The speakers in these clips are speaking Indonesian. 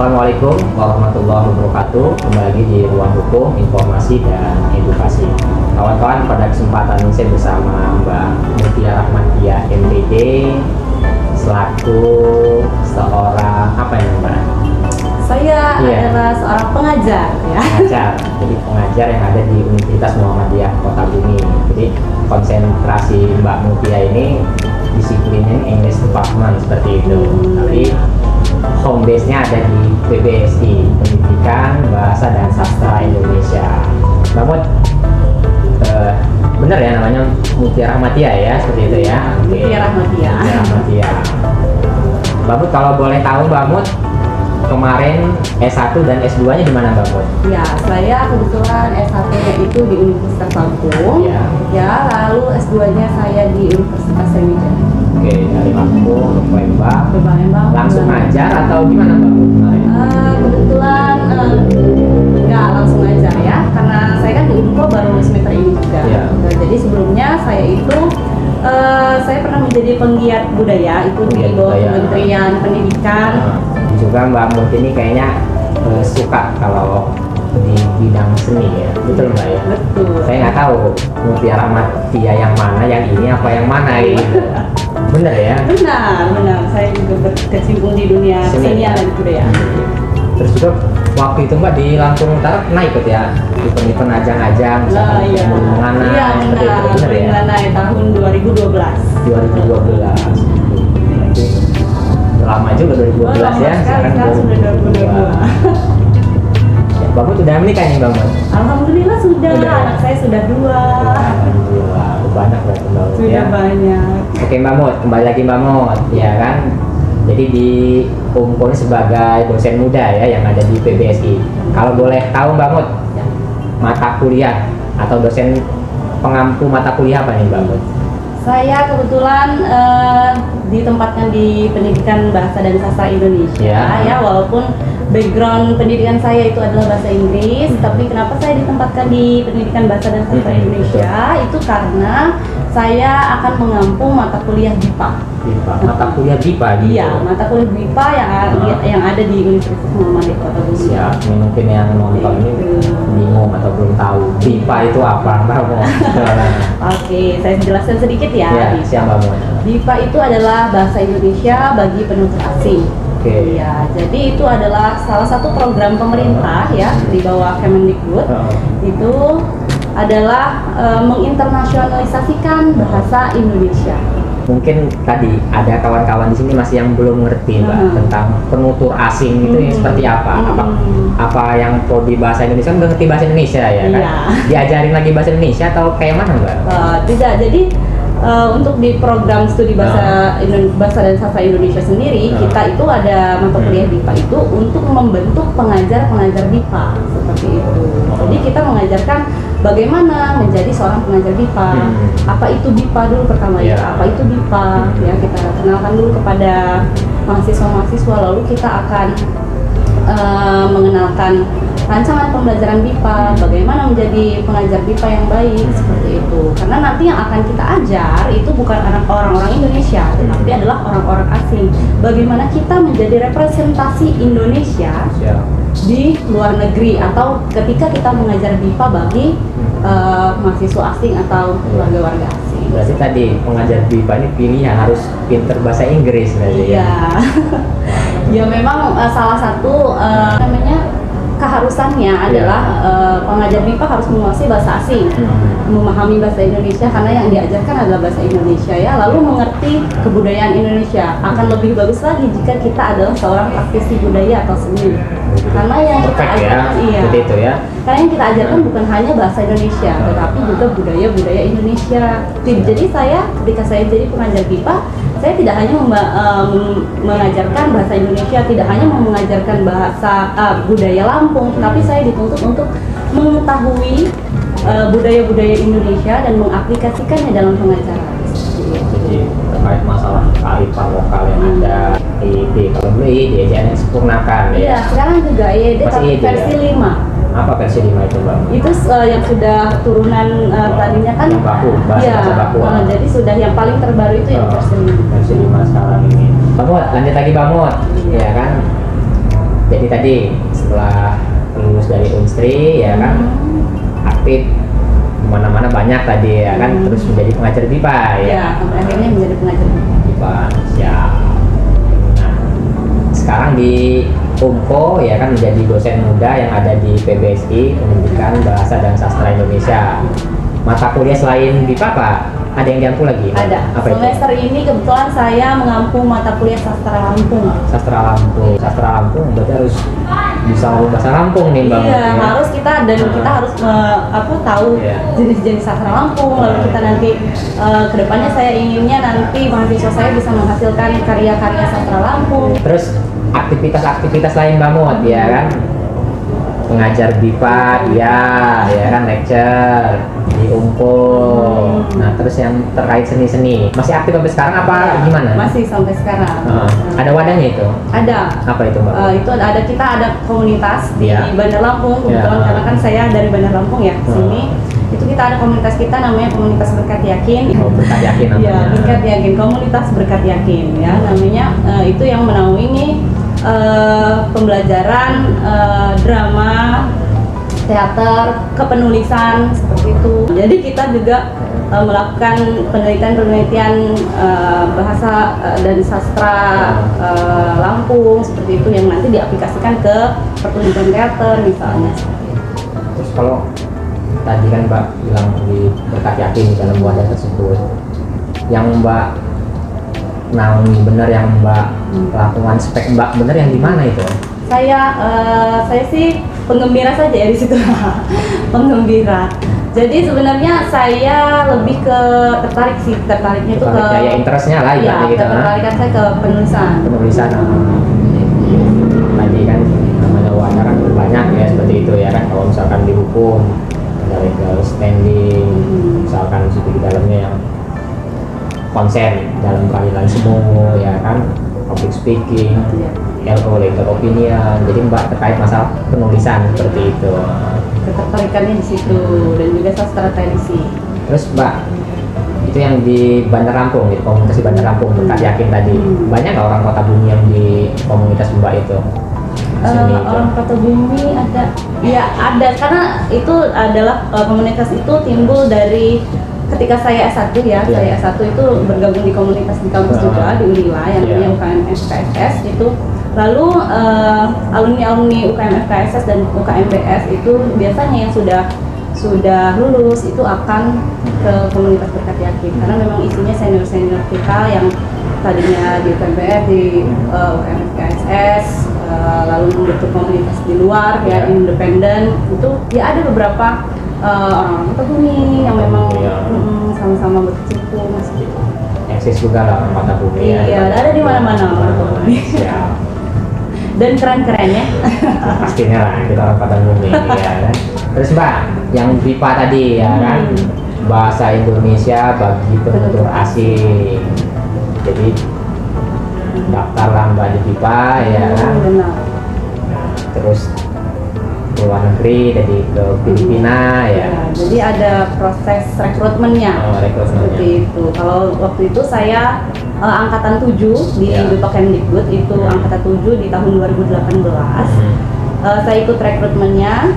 Assalamualaikum warahmatullahi wabarakatuh. Kembali lagi di Ruang Hukum, Informasi dan Edukasi. Kawan-kawan, pada kesempatan ini saya bersama Mbak Mutia Rahmatia MPD selaku seorang apa ya Mbak? Saya adalah seorang pengajar ya. Pengajar, jadi pengajar yang ada di Universitas Muhammadiyah Kota Bumi. Jadi konsentrasi Mbak Mutia ini disiplinnya English Department seperti itu. Tapi home base-nya ada di PBSI, Pendidikan Bahasa dan Sastra Indonesia. Mbak Mut, benar ya namanya Mutia Rahmatia ya, seperti itu ya? Mutia Rahmatia. Mutia Rahmatia. Mbak Mut, kalau boleh tahu Mbak Mut, kemarin S1 dan S2-nya di mana Mbak Mut? Ya, saya kebetulan S1-nya itu di Universitas Lampung. Ya, lalu S2-nya saya di Universitas Sriwijaya. Oke, dari Lampung ke Palembang. Langsung ngajar atau gimana Mbak Mut kemarin? Kebetulan nggak langsung aja ya, karena saya kan di Unpro baru semester ini juga. Nah, jadi sebelumnya saya itu saya pernah menjadi penggiat budaya itu di bawah Kementerian Pendidikan. Juga Mbak Mut ini kayaknya suka kalau di bidang seni ya, betul Mbak ya? Betul. Saya nggak tahu Mutia Rahmatia yang mana, yang ini apa yang mana gitu. Bener ya? Benar. Saya juga berkecimpung di dunia kesenian dan budayaan. Terus juga waktu itu Mbak di Lampung Utara pernah ikut ya event-event ajang-ajang, misalkan Mengana, seperti itu, bener ya? Mengana tahun 2012. 2012. Lama juga 2012 ya. Sekarang sudah 2022. Mbak Mut sudah menikah nih Mbak Mut? Alhamdulillah sudah. Anak saya sudah 2. Alhamdulillah, banyak berarti Mbak Mut sudah ya. Banyak. Oke Mbak Mut, kembali lagi Mbak Mut, ya kan? Jadi di Unpro sebagai dosen muda ya yang ada di PBSI. Kalau boleh tahu Mbak Mut, mata kuliah atau dosen pengampu mata kuliah apa nih Mbak Mut? Saya kebetulan ditempatkan di Pendidikan Bahasa dan Sastra Indonesia ya, walaupun background pendidikan saya itu adalah bahasa Inggris, tapi kenapa saya ditempatkan di Pendidikan Bahasa dan Sastra Indonesia itu karena saya akan mengampu mata kuliah BIPA. Mata kuliah BIPA gitu? Iya, mata kuliah BIPA yang ada di Universitas Muhammadiyah Kota Bumi. Siap, mungkin yang nonton ini bingung atau belum tahu BIPA itu apa Mbak Mut? Oke, saya jelaskan sedikit ya. Siap Mbak Mut. BIPA itu adalah bahasa Indonesia bagi penutur asing. Ya, jadi itu adalah salah satu program pemerintah ya di bawah Kemendikbud. Itu adalah menginternasionalisasikan bahasa Indonesia. Mungkin tadi ada kawan-kawan di sini masih yang belum ngerti Mbak tentang penutur asing itu yang seperti apa? Apa yang prodi bahasa Indonesia udah ngerti bahasa Indonesia ya kan? Diajarin lagi bahasa Indonesia atau kayak mana Mbak? Tidak, jadi untuk di program studi bahasa dan sastra Indonesia sendiri kita itu ada mata kuliah BIPA itu untuk membentuk pengajar-pengajar BIPA seperti itu. Jadi kita mengajarkan bagaimana menjadi seorang pengajar BIPA. Apa itu BIPA dulu pertama ya? Apa itu BIPA? Ya, kita kenalkan dulu kepada mahasiswa-mahasiswa, lalu kita akan mengenalkan rancangan pembelajaran BIPA, bagaimana menjadi pengajar BIPA yang baik seperti itu. Karena nanti yang akan kita ajar itu bukan orang-orang Indonesia, tetapi adalah orang-orang asing. Bagaimana kita menjadi representasi Indonesia di luar negeri atau ketika kita mengajar BIPA bagi mahasiswa asing atau warga-warga asing. Berarti tadi pengajar BIPA ini pilihan harus pinter bahasa Inggris berarti ya? Ya memang salah satu keharusannya adalah pengajar BIPA harus menguasai bahasa asing, memahami bahasa Indonesia karena yang diajarkan adalah bahasa Indonesia ya, lalu mengerti kebudayaan Indonesia. Akan lebih bagus lagi jika kita adalah seorang praktisi budaya atau seni. Karena yang kita ajarkan itu ya. Karena yang kita ajarkan bukan hanya bahasa Indonesia, tetapi juga budaya-budaya Indonesia. Jadi ketika saya jadi pengajar BIPA, saya tidak hanya mengajarkan bahasa Indonesia, tidak hanya mengajarkan bahasa budaya Lampung, tapi saya dituntut untuk mengetahui budaya-budaya Indonesia dan mengaplikasikannya dalam pengajaran. Jadi terkait masalah kearifan lokal yang ada IED, kalau dulu IED yang disempurnakan ya. Iya, sekarang juga IED tapi versi 5. Apa versi 5 itu Mbak? Itu yang sudah turunan tadinya kan yang baku, bahasa baku. Jadi sudah yang paling terbaru itu yang versi 5. Versi 5 sekarang ini. Mbak Mut, lanjut lagi Mbak Mut. Ya kan? Jadi tadi setelah lulus dari Unstri ya kan, aktif kemana-mana banyak tadi ya kan, terus menjadi pengajar BIPA ya. Ya, sampai akhirnya menjadi pengajar BIPA. Siap. Nah, sekarang di UMKO ya kan menjadi dosen muda yang ada di PBSI, Pendidikan Bahasa dan Sastra Indonesia. Mata kuliah selain BIPA Pak, ada yang diampu lagi? Ada. Apa itu? Semester ini kebetulan saya mengampu mata kuliah sastra Lampung. Sastra Lampung. Sastra Lampung berarti harus bisa ngomong bahasa Lampung nih Mbak. Iya, harus kita kita harus tahu jenis-jenis sastra Lampung. Lalu kita nanti kedepannya saya inginnya nanti mahasiswa saya bisa menghasilkan karya-karya sastra Lampung. Terus aktivitas lain Mbak Mut ya kan? Pengajar BIPA, ya kan, lecture di UMKO. Nah, terus yang terkait seni-seni masih aktif sampai sekarang apa gimana? Masih sampai sekarang. Ada wadahnya itu? Ada. Apa itu Mbak? Itu kita ada komunitas di Bandar Lampung kebetulan karena kan saya dari Bandar Lampung ya sini. Itu kita ada komunitas kita namanya komunitas Berkat Yakin. Berkat Yakin namanya. Ya, Berkat Yakin, komunitas Berkat Yakin ya namanya. Itu yang menaungi pembelajaran drama, teater, kepenulisan seperti itu. Jadi kita juga melakukan penelitian bahasa dan sastra Lampung seperti itu yang nanti diaplikasikan ke pertunjukan teater misalnya. Terus kalau tadi kan Mbak bilang di Berkat Yakin dalam wadah tersebut, yang Mbak naungi bener, yang Mbak lakukan spek Mbak bener yang di mana itu? Saya sih penggembira saja ya di situ. Penggembira. Jadi sebenarnya saya lebih ke tertariknya itu ke ya interestnya lah ya, gitu. Ketertarikan saya ke penulisan. Tadi kan namanya wadah kan banyak ya seperti itu ya kan. Kalau misalkan di hukum ada legal standing, misalkan situ di dalamnya yang konsen dalam peradilan semu ya kan, public speaking, LO legal opinion. Jadi Mbak terkait masalah penulisan seperti itu. Ketertarikannya di situ dan juga sastra tradisi. Terus Mbak, itu yang di Bandar Lampung, di komunitas di Bandar Lampung Berkat Yakin tadi, banyak nggak orang Kota Bumi yang di komunitas Mbak itu? Orang Kota Bumi ada, ya ada karena itu adalah komunitas itu timbul dari ketika saya S1 ya, saya S1 itu bergabung di komunitas di kampus juga di Unila yang namanya UKM FKSS itu. Lalu alumni UKM FKSS dan UKMBS itu biasanya yang sudah lulus itu akan ke komunitas Berkat Yakin karena memang isinya senior-senior kita yang tadinya di UKMBS, di UKM FKSS, lalu membentuk komunitas di luar ya independen itu ya ada beberapa orang-orang Kota Bumi yang memang sama-sama berkecimpung gitu. Eksis juga lah orang Kota Bumi. Iya, ada di mana-mana orang Kota Bumi. Dan keren-keren ya. Pastinya lah kita orang Kota Bumi ya kan. Terus Mbak, yang BIPA tadi ya kan, bahasa Indonesia bagi penutur asing. Jadi daftarlah Mbak di BIPA ya kan. Benar. Terus ke luar negeri, jadi ke Filipina ya. Jadi ada proses rekrutmennya. Seperti itu. Kalau waktu itu saya angkatan 7 di Kemdikbud itu angkatan 7 di tahun 2018. Saya ikut rekrutmennya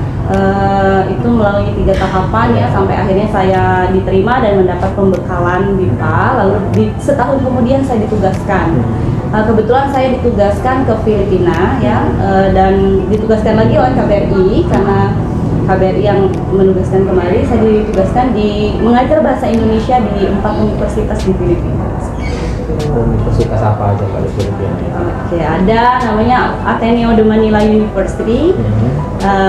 itu melalui 3 tahapan ya sampai akhirnya saya diterima dan mendapat pembekalan BIPA. Lalu setahun kemudian saya ditugaskan. Kebetulan saya ditugaskan ke Filipina ya dan ditugaskan lagi oleh KBRI karena KBRI yang menugaskan kembali. Saya ditugaskan di mengajar bahasa Indonesia di 4 universitas di Filipina. Universitas apa aja di Filipina? Oke, ada namanya Ateneo de Manila University,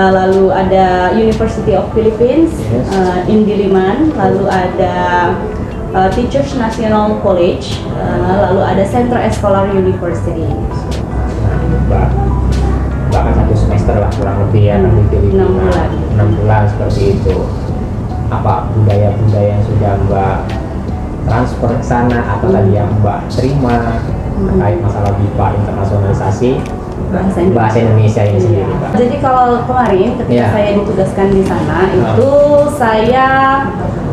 lalu ada University of Philippines in Diliman, lalu ada Teachers National College, lalu ada Centro Escolar University. Mbak kan 1 semester lah kurang lebih ya di Filipina. 6 bulan seperti itu. Apa budaya-budaya yang sudah Mbak transfer ke sana atau tadi yang Mbak terima terkait masalah BIPA internasionalisasi bahasa Indonesia ini sendiri Mbak? Jadi kalau kemarin ketika saya ditugaskan di sana itu saya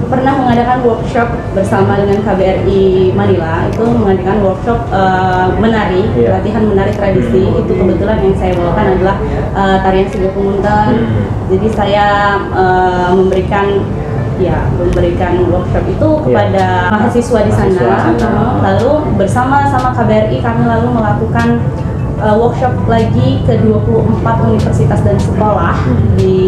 pernah mengadakan workshop bersama dengan KBRI Manila, itu mengadakan workshop menari, latihan menari tradisi. Itu kebetulan yang saya bawakan adalah tarian Sigo Pungunten. Jadi saya memberikan workshop itu kepada mahasiswa di sana. Lalu bersama-sama KBRI kami lalu melakukan workshop lagi ke 24 universitas dan sekolah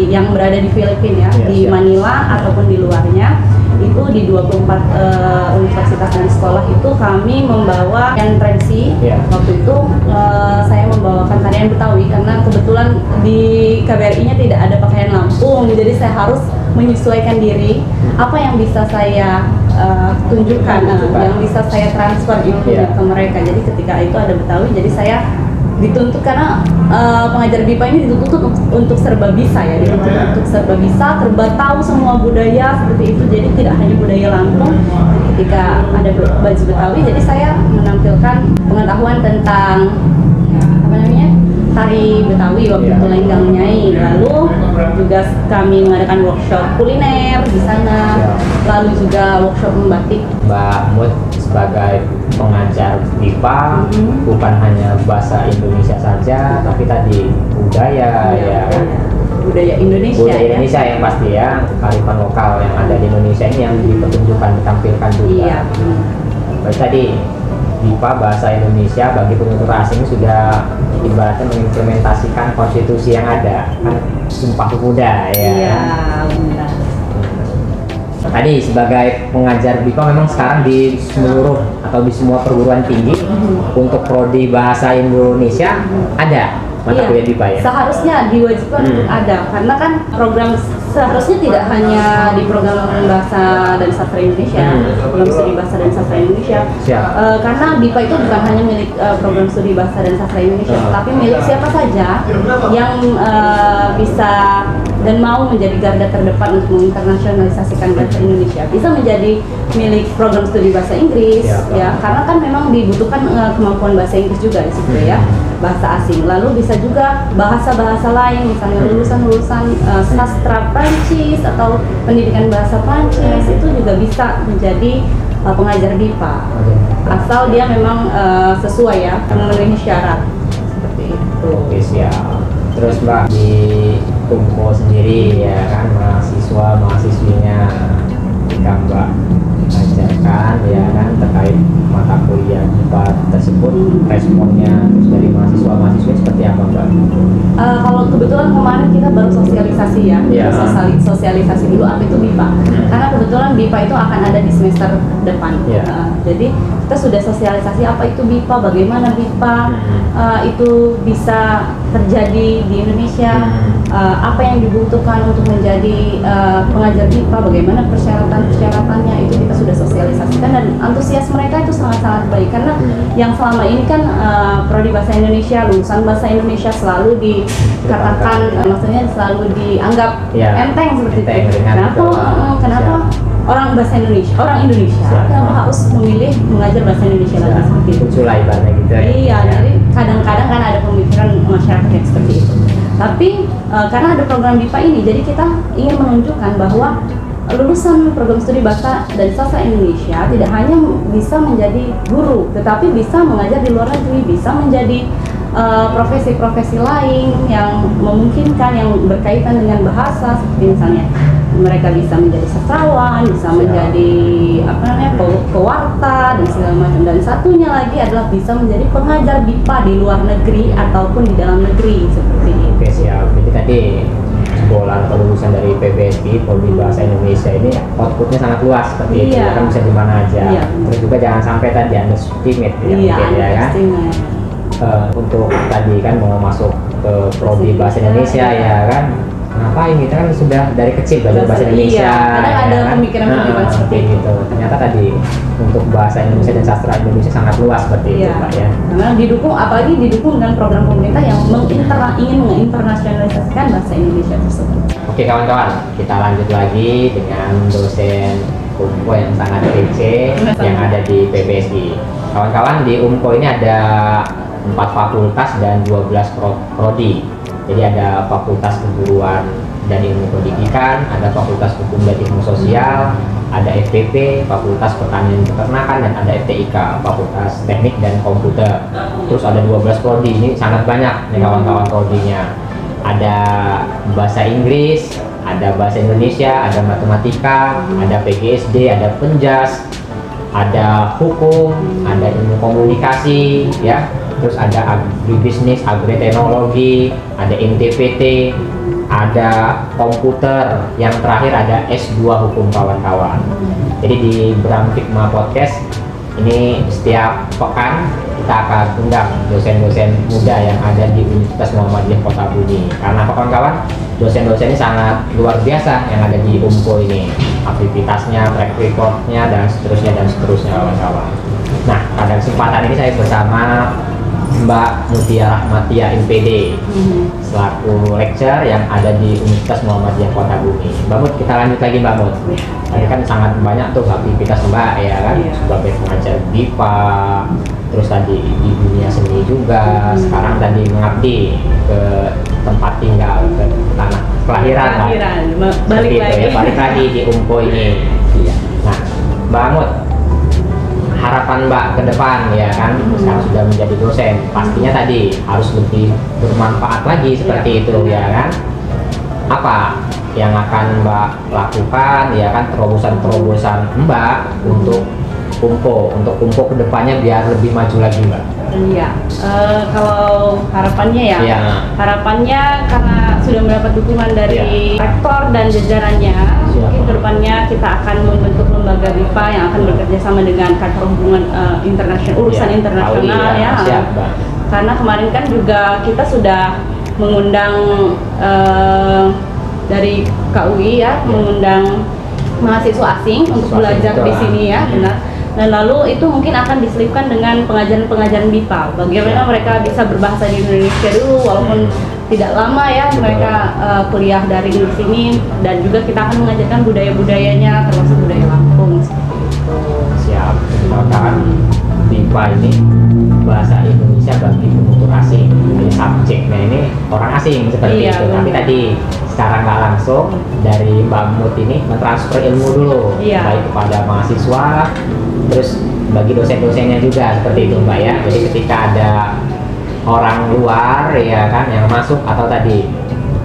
yang berada di Filipina ya, di Manila ataupun di luarnya. Itu di 24 universitas dan sekolah itu kami membawa tarian tradisi. Waktu itu saya membawakan tarian Betawi karena kebetulan di KBRI-nya tidak ada pakaian Lampung, jadi saya harus menyesuaikan diri apa yang bisa saya tunjukkan, yang bisa saya transfer itu ke mereka. Jadi ketika itu ada Betawi, jadi saya dituntut karena pengajar BIPA ini dituntut untuk serba bisa ya, dituntut untuk serba bisa, serba tahu semua budaya seperti itu. Jadi tidak hanya budaya Lampung. Ketika ada baju Betawi, jadi saya menampilkan pengetahuan tentang tari Betawi waktu itu Lenggang Nyai. Lalu juga kami mengadakan workshop kuliner di sana. Lalu juga workshop membatik. Mbak Mut sebagai pengajar BIPA bukan hanya bahasa Indonesia saja, tapi tadi budaya budaya Indonesia yang pasti ya, kearifan lokal yang ada di Indonesia ini yang dipertunjukkan, ditampilkan juga. Berarti tadi BIPA bahasa Indonesia bagi penutur asing sudah ibaratnya mengimplementasikan konstitusi yang ada, kan Sumpah Pemuda ya. Iya, benar. Tadi sebagai pengajar BIPA memang sekarang di seluruh atau di semua perguruan tinggi untuk prodi bahasa Indonesia ada mata kuliah BIPA ya? Seharusnya diwajibkan untuk ada, karena kan program seharusnya tidak hanya di program bahasa dan sastra Indonesia, program studi bahasa dan sastra Indonesia. Karena BIPA itu bukan hanya milik program studi bahasa dan sastra Indonesia, tapi milik siapa saja yang bisa dan mau menjadi garda terdepan untuk menginternasionalisasikan bahasa Indonesia. Bisa menjadi milik program studi bahasa Inggris, ya, karena kan memang dibutuhkan kemampuan bahasa Inggris juga di situ ya, bahasa asing. Lalu bisa juga bahasa-bahasa lain, misalnya lulusan-lulusan sastra Prancis atau pendidikan bahasa Prancis itu juga bisa menjadi pengajar BIPA, asal dia memang sesuai ya, memenuhi syarat seperti itu. Oke, siap. Terus Mbak di Umko sendiri ya kan, mahasiswinya ketika Mbak mengajarkan ya kan terkait mata kuliah BIPA tersebut, responnya terus dari mahasiswa-mahasiswa seperti apa Mbak? Kalau kebetulan kemarin kita baru sosialisasi ya, sosialisasi dulu apa itu BIPA, karena kebetulan BIPA itu akan ada di semester depan. Jadi kita sudah sosialisasi apa itu BIPA, bagaimana BIPA itu bisa terjadi di Indonesia, apa yang dibutuhkan untuk menjadi pengajar BIPA, bagaimana persyaratannya, itu kita sudah sosialisasikan, dan antusias mereka itu sangat-sangat baik, karena yang selama ini kan prodi bahasa Indonesia, lulusan bahasa Indonesia selalu dikatakan, maksudnya selalu dianggap enteng seperti itu. Kenapa orang bahasa Indonesia, kenapa harus memilih mengajar bahasa Indonesia lagi seperti itu? Muncul ibaratnya gitu ya. Iya, jadi kadang-kadang kan ada pemikiran masyarakat yang seperti itu. Tapi karena ada program BIPA ini, jadi kita ingin menunjukkan bahwa lulusan program studi bahasa dan sastra Indonesia tidak hanya bisa menjadi guru, tetapi bisa mengajar di luar negeri, bisa menjadi profesi-profesi lain yang memungkinkan, yang berkaitan dengan bahasa, seperti misalnya mereka bisa menjadi sastrawan, bisa menjadi pewarta dan segala macam. Dan satunya lagi adalah bisa menjadi pengajar BIPA di luar negeri ataupun di dalam negeri seperti itu. Oke, siap. Jadi tadi sekolah atau lulusan dari PBSI, Prodi Bahasa Indonesia ini outputnya sangat luas seperti itu, kan bisa di mana aja. Terus juga jangan sampai tadi underestimate ya, kan. Untuk tadi kan mau masuk ke Prodi Bahasa Indonesia ya kan, ngapain kita kan sudah dari kecil belajar bahasa Indonesia. Kadang ada pemikiran-pemikiran seperti itu. Ternyata tadi untuk bahasa Indonesia dan sastra Indonesia sangat luas seperti itu Pak ya. Karena apalagi didukung dengan program pemerintah yang ingin menginternasionalisasikan bahasa Indonesia tersebut. Oke kawan-kawan, kita lanjut lagi dengan dosen UMKO yang sangat kece yang ada di PBSI. Kawan-kawan, di UMKO ini ada 4 fakultas dan 12 prodi. Jadi ada Fakultas Keguruan dan Ilmu Pendidikan, ada Fakultas Hukum dan Ilmu Sosial, ada FPP, Fakultas Pertanian Peternakan, dan ada FTIK, Fakultas Teknik dan Komputer. Terus ada 12 prodi, ini sangat banyak nih kawan-kawan prodinya. Ada bahasa Inggris, ada bahasa Indonesia, ada matematika, ada PGSD, ada penjas, ada hukum, ada ilmu komunikasi, ya. Terus ada agribisnis, agroteknologi, ada MTPT, ada komputer, yang terakhir ada S2 hukum kawan-kawan. Jadi di Bram Figma Podcast ini setiap pekan kita akan undang dosen-dosen muda yang ada di Universitas Muhammadiyah Kota Bumi. Karena kawan-kawan, dosen-dosen ini sangat luar biasa yang ada di UMPO ini, aktivitasnya, track recordnya, dan seterusnya kawan-kawan. Nah, pada kesempatan ini saya bersama Mbak Mutia Rahmatia MPD selaku lecturer yang ada di Universitas Muhammadiyah Kota Bumi. Mbak Mut, kita lanjut lagi Mbak Mut. Tadi kan sangat banyak tuh aktivitas Mbak ya kan, sebagai pengajar BIPA, terus tadi di dunia seni juga, sekarang tadi mengabdi ke tempat tinggal, ke tanah kelahiran balik lagi ya, balik lagi di UMPO ini. Nah, Mbak Mut, harapan Mbak ke depan ya kan, sekarang sudah menjadi dosen, pastinya tadi harus lebih bermanfaat lagi seperti itu ya kan. Apa yang akan Mbak lakukan ya kan, terobosan-terobosan Mbak untuk UMPO ke depannya biar lebih maju lagi Mbak? Iya, kalau harapannya ya, harapannya karena sudah mendapat dukungan dari rektor dan jajarannya, mungkin kedepannya kita akan membentuk lembaga BIPA yang akan bekerja sama dengan kantor hubungan internasional, urusan internasional ya. Karena kemarin kan juga kita sudah mengundang dari KUI ya, mengundang mahasiswa asing untuk belajar di sini ya, benar. Dan lalu itu mungkin akan diselipkan dengan pengajaran-pengajaran BIPA. Bagaimana mereka bisa berbahasa di Indonesia dulu, walaupun tidak lama ya mereka kuliah daring di sini. Dan juga kita akan mengajarkan budaya-budayanya, termasuk budaya Lampung. Siap. Misalkan BIPA ini bahasa Indonesia bagi penutur asing. Jadi subjeknya ini orang asing seperti itu. Tapi tadi secara nggak langsung dari Mbak Mut ini mentransfer ilmu dulu, baik kepada mahasiswa, terus bagi dosen-dosennya juga seperti itu Mbak ya. Jadi ketika ada orang luar ya kan yang masuk, atau tadi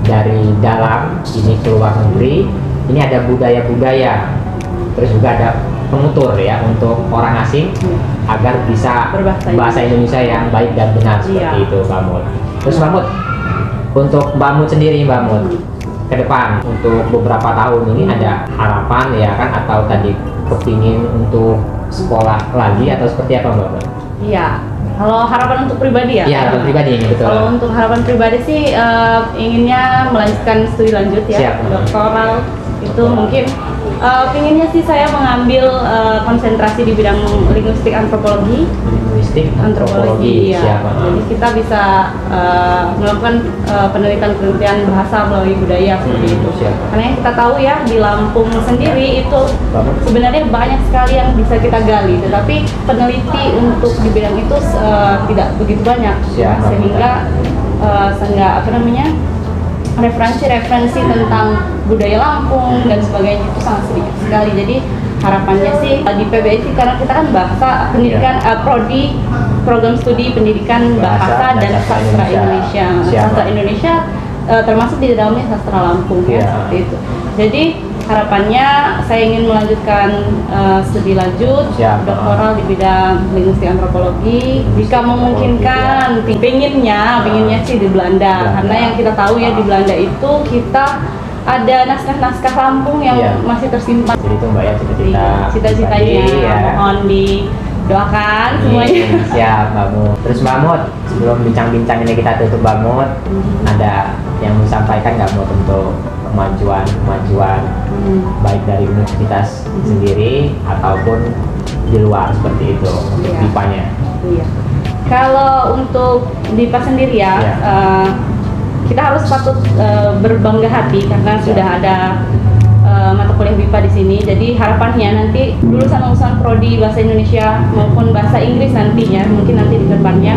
dari dalam ini ke luar negeri, ini ada budaya-budaya, terus juga ada penutur ya untuk orang asing agar bisa bahasa Indonesia yang baik dan benar seperti itu Mbak Mut. Terus Mbak Mut, untuk Mbak Mut sendiri Mbak Mut, ke depan untuk beberapa tahun ini ada harapan ya kan, atau tadi kepingin untuk sekolah lagi atau seperti apa Mbak Mut? Iya, kalau harapan untuk pribadi ya? Iya, harapan pribadi ini betul. Kalau untuk harapan pribadi sih inginnya melanjutkan studi lanjut ya. Siap. Doktoral itu mungkin pinginnya sih saya mengambil konsentrasi di bidang linguistik antropologi. Antropologi ya. Jadi kita bisa melakukan penelitian bahasa melalui budaya seperti itu. Karena yang kita tahu ya di Lampung sendiri itu sebenarnya banyak sekali yang bisa kita gali, tetapi peneliti untuk di bidang itu tidak begitu banyak, sehingga referensi tentang budaya Lampung dan sebagainya itu sangat sedikit sekali. Jadi harapannya sih di PBSI, karena kita kan bahasa pendidikan prodi program studi pendidikan bahasa dan sastra Indonesia. Sastra Indonesia termasuk di dalamnya sastra Lampung ya, seperti itu. Jadi harapannya saya ingin melanjutkan studi lanjut doktoral di bidang linguistik antropologi, jika memungkinkan. Pinginnya sih di Belanda, karena yang kita tahu ya di Belanda itu kita ada naskah-naskah Lampung yang masih tersimpan. Jadi itu Mbak ya cita-citanya ya. Mohon didoakan semuanya. Siap Mbak Mut. Terus Mbak Mut, sebelum bincang-bincang ini kita tutup Mbak Mut, ada yang mau disampaikan nggak Mut untuk kemajuan baik dari universitas sendiri ataupun di luar seperti itu untuk BIPA-nya? Iya. Kalau untuk BIPA sendiri ya, kita harus patut berbangga hati karena sudah ada mata kuliah BIPA di sini. Jadi harapannya nanti lulusan prodi bahasa Indonesia maupun bahasa Inggris nantinya, mungkin nanti di depannya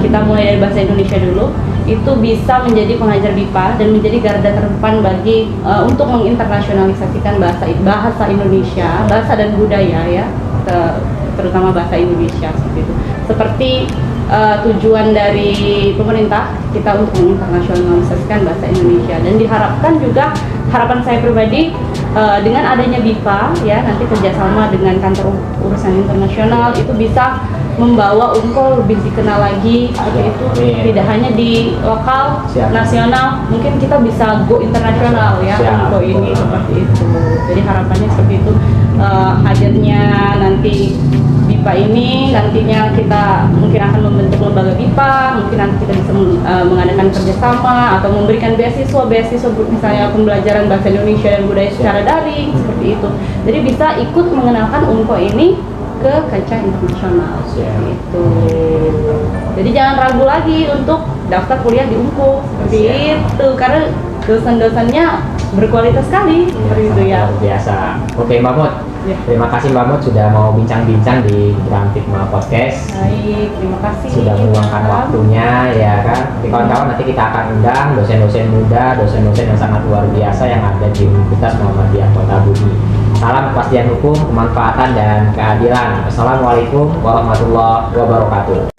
kita mulai dari bahasa Indonesia dulu, itu bisa menjadi pengajar BIPA dan menjadi garda terdepan bagi untuk menginternasionalisasikan bahasa Indonesia, bahasa dan budaya ya, terutama bahasa Indonesia seperti itu. Seperti tujuan dari pemerintah kita untuk menginternasionalisasikan bahasa Indonesia, dan diharapkan juga, harapan saya pribadi, dengan adanya BIPA ya, nanti kerjasama dengan kantor urusan internasional itu bisa membawa Unko lebih dikenal lagi seperti itu. Tidak hanya di lokal, nasional, mungkin kita bisa go internasional ya Unko ini seperti itu. Jadi harapannya seperti itu. Hadirnya nanti BIPA ini nantinya kita mungkin akan membentuk lembaga BIPA, mungkin nanti kita bisa mengadakan kerjasama atau memberikan beasiswa misalnya pembelajaran bahasa Indonesia dan budaya secara daring seperti itu. Jadi bisa ikut mengenalkan Unko ini ke kancah internasional seperti itu. Jadi jangan ragu lagi untuk daftar kuliah di Unko seperti itu, karena dosen-dosennya berkualitas sekali seperti itu ya. Luar biasa. Oke Mbak Mut, terima kasih Mbak Mut sudah mau bincang-bincang di Grand Figma Podcast. Baik, terima kasih Sudah meluangkan waktunya ya kan. Kawan-kawan, nanti kita akan undang dosen-dosen muda, dosen-dosen yang sangat luar biasa yang ada di Universitas Muhammadiyah Kota Bumi. Salam kepastian hukum, kemanfaatan dan keadilan. Assalamualaikum warahmatullahi wabarakatuh.